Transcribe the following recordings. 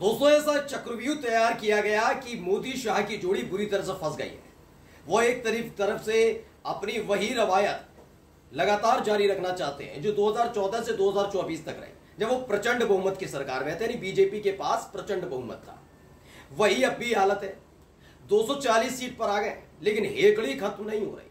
दोस्तों ऐसा चक्रव्यूह तैयार किया गया कि मोदी शाह की जोड़ी बुरी तरह से फंस गई है। वो एक तरफ से अपनी वही रवायत लगातार जारी रखना चाहते हैं जो 2014 से 2024 तक रही, जब वो प्रचंड बहुमत की सरकार में थे, यानी बीजेपी के पास प्रचंड बहुमत था। वही अब भी हालत है, 240 सीट पर आ गए, लेकिन हेकड़ी खत्म नहीं हो रही।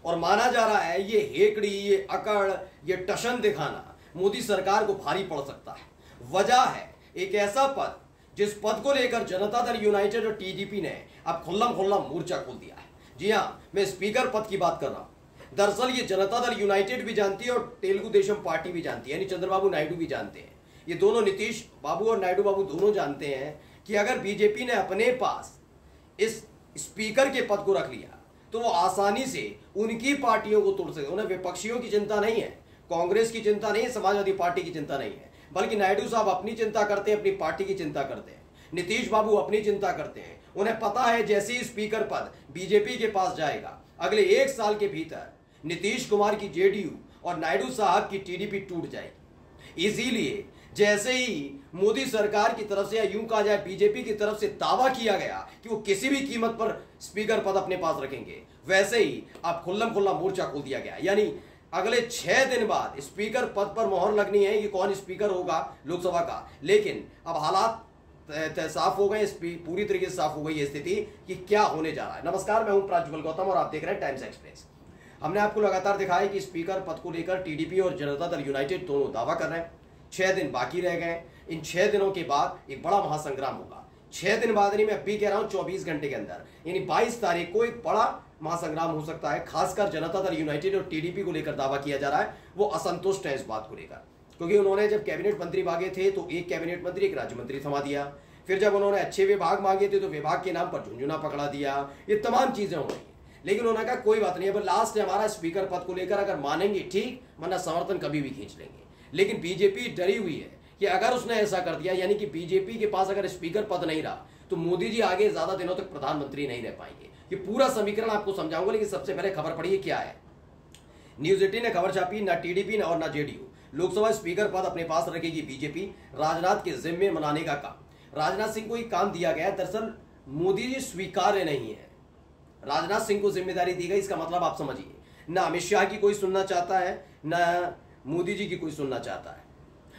और माना जा रहा है ये हेकड़ी, ये अकड़, ये टशन दिखाना मोदी सरकार को भारी पड़ सकता है। वजह है एक ऐसा पद जिस पद को लेकर जनता दल यूनाइटेड और टीडीपी ने अब खुल्लम खुल्ला मोर्चा खोल दिया है। जी हां, मैं स्पीकर पद की बात कर रहा हूं। दरअसल ये जनता दल यूनाइटेड भी जानती है और तेलुगु देशम पार्टी भी जानती है, यानी चंद्रबाबू नायडू भी जानते हैं। ये दोनों, नीतीश बाबू और नायडू बाबू दोनों जानते हैं कि अगर बीजेपी ने अपने पास इस स्पीकर के पद को रख लिया तो वो आसानी से उनकी पार्टियों को तोड़ सकते। उन्हें विपक्षियों की चिंता नहीं है, कांग्रेस की चिंता नहीं है, समाजवादी पार्टी की चिंता नहीं है, बल्कि नायडू साहब अपनी चिंता करते हैं, अपनी पार्टी की चिंता करते हैं। नीतीश बाबू अपनी चिंता करते हैं। उन्हें पता है जैसे ही स्पीकर पद बीजेपी के पास जाएगा, अगले 1 साल के भीतर नीतीश कुमार की जेडीयू और नायडू साहब की टीडीपी टूट जाएगी। इसीलिए जैसे ही मोदी सरकार की तरफ से, या यूं कहा जाए बीजेपी की तरफ से दावा किया गया कि वो किसी भी कीमत पर स्पीकर पद अपने पास रखेंगे, वैसे ही अब खुल्लम खुल्ला मोर्चा खोल दिया गया। यानी अगले 6 दिन बाद स्पीकर पद पर मोहर लगनी है कि कौन स्पीकर होगा लोकसभा का। लेकिन अब हालात साफ हो गए, पूरी तरीके से साफ हो गई ये स्थिति कि क्या होने जा रहा है। नमस्कार, मैं हूं प्राज्वल गौतम और आप देख रहे हैं टाइम्स एक्सप्रेस। हमने आपको लगातार दिखाया कि स्पीकर पद को लेकर टीडीपी और जनता दल यूनाइटेड दोनों दावा कर रहे हैं। 6 दिन बाकी रह गए। इन 6 दिनों के बाद एक बड़ा महासंग्राम होगा। 6 दिन बाद नहीं, मैं अभी कह रहा हूं 24 घंटे के अंदर, यानी 22 तारीख को एक बड़ा महासंग्राम हो सकता है। खासकर जनता दल यूनाइटेड और टीडीपी को लेकर दावा किया जा रहा है, वो असंतुष्ट है इस बात को लेकर, क्योंकि उन्होंने जब कैबिनेट मंत्री मांगे थे तो एक कैबिनेट मंत्री, एक राज्य मंत्री थमा दिया। फिर जब उन्होंने अच्छे विभाग मांगे थे तो विभाग के नाम पर झुंझुना पकड़ा दिया। ये तमाम चीजें हो रही है, लेकिन उन्होंने कहा कोई बात नहीं, अब लास्ट है हमारा स्पीकर पद को लेकर, अगर मानेंगे ठीक, वरना समर्थन कभी भी खींच लेंगे। लेकिन बीजेपी डरी हुई है कि अगर उसने ऐसा कर दिया, यानी कि बीजेपी के पास अगर स्पीकर पद नहीं रहा, तो मोदी जी आगे ज्यादा दिनों तक प्रधानमंत्री नहीं रह पाएंगे। ये पूरा समीकरण आपको समझाऊंगा, लेकिन सबसे पहले खबर पढ़िए क्या है। न्यूज 18 ने खबर छापी, ना टीडीपी और ना जेडीयू लोकसभा स्पीकर पद अपने पास रखेगी बीजेपी, राजनाथ के जिम्मे मनाने का काम। राजनाथ सिंह को एक काम दिया गया, दरअसल मोदी जी स्वीकार्य नहीं है, राजनाथ सिंह को जिम्मेदारी दी गई। इसका मतलब आप समझिए, ना अमित शाह की कोई सुनना चाहता है, ना मोदी जी की कोई सुनना चाहता है,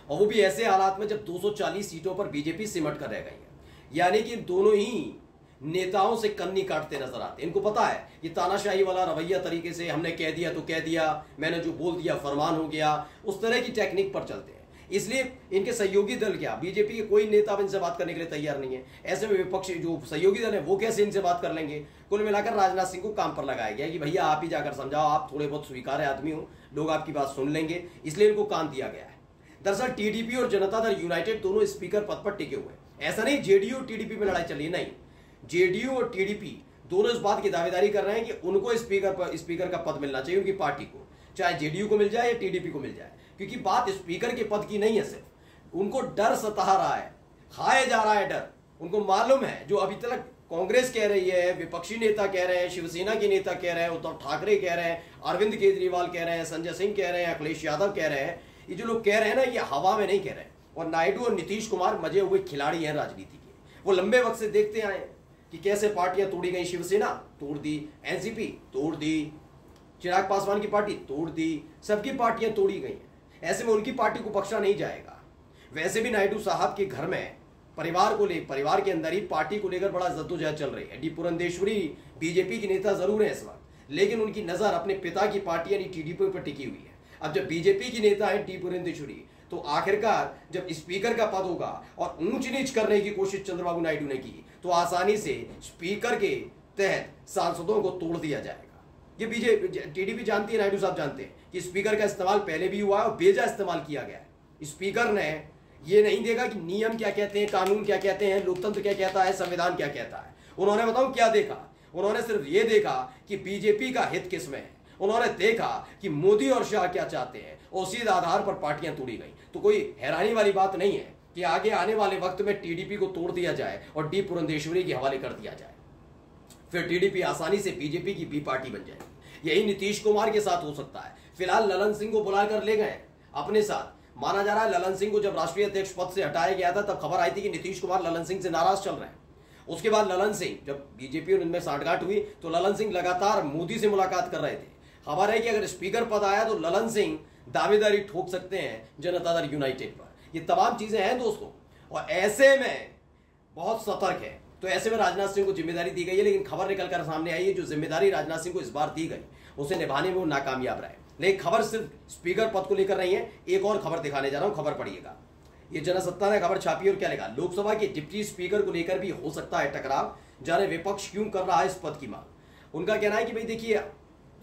और वो भी ऐसे हालात में जब 240 सीटों पर बीजेपी सिमट कर रह गई है। यानी कि दोनों ही नेताओं से कन्नी काटते नजर आते। इनको पता है ये तानाशाही वाला रवैया, तरीके से हमने कह दिया तो कह दिया, मैंने जो बोल दिया फरमान हो गया, उस तरह की टेक्निक पर चलते हैं। इसलिए इनके सहयोगी दल, क्या बीजेपी के कोई नेता अब इनसे बात करने के लिए तैयार नहीं है। ऐसे में विपक्षी जो सहयोगी दल है वो कैसे इनसे बात कर लेंगे। कुल मिलाकर राजनाथ सिंह को काम पर लगाया गया कि भैया आप ही जाकर समझाओ, आप थोड़े बहुत स्वीकार्य आदमी हो, लोग आपकी बात सुन लेंगे, इसलिए इनको काम दिया गया है। दरअसल टीडीपी और जनता दल यूनाइटेड दोनों स्पीकर पद पर टिके हुए हैं। ऐसा नहीं जेडीयू और टीडीपी में लड़ाई चली, नहीं, जेडीयू और टीडीपी दोनों इस बात की दावेदारी कर रहे हैं कि उनको स्पीकर का पद मिलना चाहिए, उनकी पार्टी को, चाहे जेडीयू को मिल जाए या टीडीपी को मिल जाए। क्योंकि बात स्पीकर के पद की नहीं है, सिर्फ उनको डर सता रहा है, खाया जा रहा है डर। उनको मालूम है जो अभी तक कांग्रेस कह रही है, विपक्षी नेता कह रहे हैं, शिवसेना के नेता कह रहे हैं, उद्धव ठाकरे कह रहे हैं, अरविंद केजरीवाल कह रहे हैं, संजय सिंह कह रहे हैं, अखिलेश यादव कह रहे हैं, ये जो लोग कह रहे हैं ना, ये हवा में नहीं कह रहे हैं। और नायडू और नीतीश कुमार मजे हुए खिलाड़ी हैं राजनीति के। वो लंबे वक्त से देखते आए कि कैसे पार्टियां तोड़ी गई। शिवसेना तोड़ दी, एनसीपी तोड़ दी, चिराग पासवान की पार्टी तोड़ दी, सबकी पार्टियां तोड़ी गई हैं। ऐसे में उनकी पार्टी को बख्शा नहीं जाएगा। वैसे भी नायडू साहब के घर में परिवार के अंदर ही पार्टी को लेकर बड़ा जद्दोजहद चल रही है। डी पुरंदेश्वरी बीजेपी की नेता जरूर है इस वक्त, लेकिन उनकी नजर अपने पिता की पार्टी यानी टीडीपी पर टिकी हुई है। अब जब बीजेपी की नेता है डी पुरंदेश्वरी, तो आखिरकार जब स्पीकर का पद होगा और ऊंच नीच करने की कोशिश चंद्रबाबू नायडू ने की, तो आसानी से स्पीकर के तहत सांसदों को तोड़ दिया जाएगा। ये टीडीपी जानती है, नायडू साहब जानते हैं कि स्पीकर का इस्तेमाल पहले भी हुआ है और बेजा इस्तेमाल किया गया है। स्पीकर ने ये नहीं देखा कि नियम क्या कहते हैं, कानून क्या कहते हैं, लोकतंत्र क्या कहता है, संविधान क्या कहता है। उन्होंने बताऊं क्या देखा, उन्होंने सिर्फ ये देखा कि बीजेपी का हित किसमें है। उन्होंने देखा कि मोदी और शाह क्या चाहते हैं, और उसी आधार पर पार्टियां तोड़ी गई। तो कोई हैरानी वाली बात नहीं है कि आगे आने वाले वक्त में टीडीपी को तोड़ दिया जाए और डी पुरंदेश्वरी के हवाले कर दिया जाए, फिर टीडीपी आसानी से बीजेपी की बी पार्टी बन जाएगी। यही नीतीश कुमार के साथ हो सकता है। फिलहाल ललन सिंह को बुलाकर ले गए अपने साथ, माना जा रहा है ललन सिंह को जब राष्ट्रीय अध्यक्ष पद से हटाया गया था तब खबर आई थी कि नीतीश कुमार ललन सिंह से नाराज चल रहे हैं। उसके बाद ललन सिंह, जब बीजेपी और इनमें सांठगांठ हुई तो ललन सिंह लगातार मोदी से मुलाकात कर रहे थे। खबर है कि अगर स्पीकर पद आया तो ललन सिंह दावेदारी ठोक सकते हैं जनता दल यूनाइटेड पर। ये तमाम चीजें हैं दोस्तों, और ऐसे में बहुत सतर्क है। तो ऐसे में राजनाथ सिंह को जिम्मेदारी दी गई है, लेकिन खबर निकलकर सामने आई है जो जिम्मेदारी राजनाथ सिंह को इस बार दी गई उसे निभाने में वो नाकामयाब रहे। लेकिन खबर सिर्फ स्पीकर पद को लेकर नहीं है, एक और खबर दिखाने जा रहा हूं, खबर पढ़िएगा। ये जनसत्ता ने खबर छापी और क्या लिखा, लोकसभा के डिप्टी स्पीकर को लेकर भी हो सकता है टकराव, जाने विपक्ष क्यों कर रहा है इस पद की मांग। उनका कहना है कि भाई देखिए,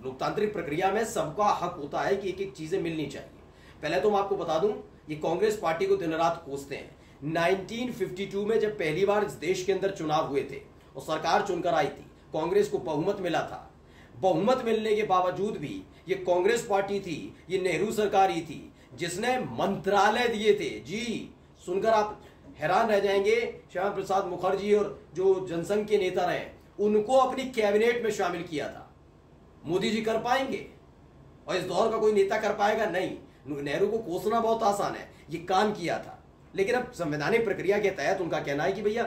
लोकतांत्रिक प्रक्रिया में सबका हक होता है कि एक एक चीजें मिलनी चाहिए। पहले तो मैं आपको बता दूं, ये कांग्रेस पार्टी को दिन रात कोसते हैं। 1952 में जब पहली बार इस देश के अंदर चुनाव हुए थे और सरकार चुनकर आई थी, कांग्रेस को बहुमत मिला था। बहुमत मिलने के बावजूद भी ये कांग्रेस पार्टी थी, ये नेहरू सरकार ही थी जिसने मंत्रालय दिए थे। जी, सुनकर आप हैरान रह जाएंगे, श्यामा प्रसाद मुखर्जी और जो जनसंघ के नेता रहे उनको अपनी कैबिनेट में शामिल किया था। मोदी जी कर पाएंगे और इस दौर का कोई नेता कर पाएगा नहीं। नेहरू को कोसना बहुत आसान है, ये काम किया था। लेकिन अब संवैधानिक प्रक्रिया के तहत उनका कहना है कि भैया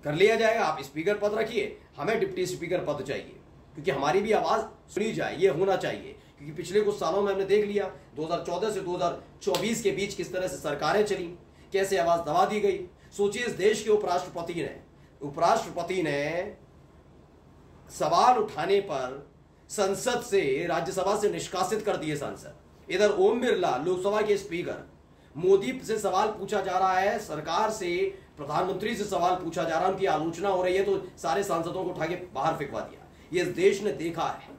कर लिया जाएगा, आप स्पीकर पद रखिए, हमें डिप्टी स्पीकर पद चाहिए क्योंकि हमारी भी आवाज सुनी जाए, ये होना चाहिए। क्योंकि पिछले कुछ सालों में हमने देख लिया 2014 से 2024 के बीच किस तरह से सरकारें चली, कैसे आवाज दबा दी गई। सोचिए, इस देश के उपराष्ट्रपति ने सवाल उठाने पर संसद से, राज्यसभा से निष्कासित कर दिए सांसद। इधर ओम बिरला लोकसभा के स्पीकर, मोदी से सवाल पूछा जा रहा है, सरकार से, प्रधानमंत्री से सवाल पूछा जा रहा है, उनकी आलोचना हो रही है तो सारे सांसदों को उठा के बाहर फेंकवा दिया। ये इस देश ने देखा है,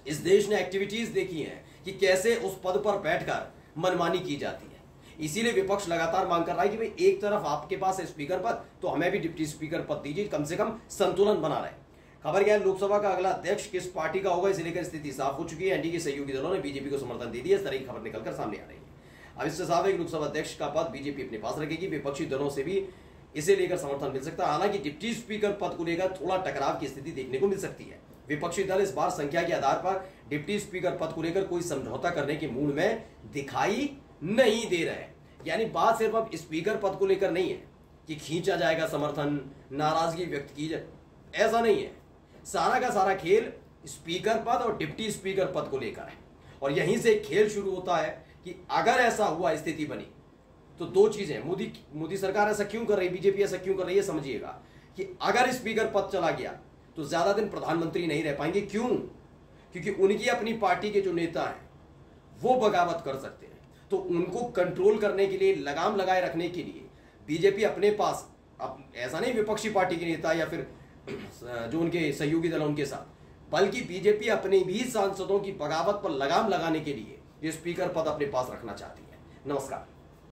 इस देश ने एक्टिविटीज देखी हैं कि कैसे उस पद पर बैठकर मनमानी की जाती है। इसीलिए विपक्ष लगातार मांग कर रहा है कि भाई एक तरफ आपके पास है स्पीकर पद तो हमें भी डिप्टी स्पीकर पद दीजिए, कम से कम संतुलन बना रहे। खबर क्या है, लोकसभा का अगला अध्यक्ष किस पार्टी का होगा इसे लेकर स्थिति साफ हो चुकी है। एनडीए के सहयोगी दलों ने बीजेपी को समर्थन दे दिया, इस तरह की खबर निकलकर सामने आ रही है। अब इससे साफ है कि लोकसभा अध्यक्ष का पद बीजेपी अपने पास रखेगी, विपक्षी दलों से भी इसे लेकर समर्थन मिल सकता है। हालांकि डिप्टी स्पीकर पद को लेकर थोड़ा टकराव की स्थिति देखने को मिल सकती है। विपक्षी दल इस बार संख्या के आधार पर डिप्टी स्पीकर पद को लेकर कोई समझौता करने के मूड में दिखाई नहीं दे रहे हैं। यानी बात सिर्फ अब स्पीकर पद को लेकर नहीं है कि खींचा जाएगा समर्थन, नाराजगी व्यक्त की जाए, ऐसा नहीं है। सारा का सारा खेल स्पीकर पद और डिप्टी स्पीकर पद को लेकर है। और यहीं से खेल शुरू होता है कि अगर ऐसा हुआ, स्थिति बनी, तो दो चीजें, मोदी सरकार ऐसा क्यों कर रही, बीजेपी ऐसा क्यों कर रही है, समझिएगा कि अगर स्पीकर पद चला गया तो ज्यादा दिन प्रधानमंत्री नहीं रह पाएंगे। क्यों? क्योंकि उनकी अपनी पार्टी के जो नेता हैं वो बगावत कर सकते हैं। तो उनको कंट्रोल करने के लिए, लगाम लगाए रखने के लिए बीजेपी अपने पास, अब ऐसा नहीं विपक्षी पार्टी के नेता या फिर जो उनके सहयोगी दल उनके साथ, बल्कि बीजेपी अपने भी सांसदों की बगावत पर लगाम लगाने के लिए ये स्पीकर पद अपने पास रखना चाहती है। नमस्कार।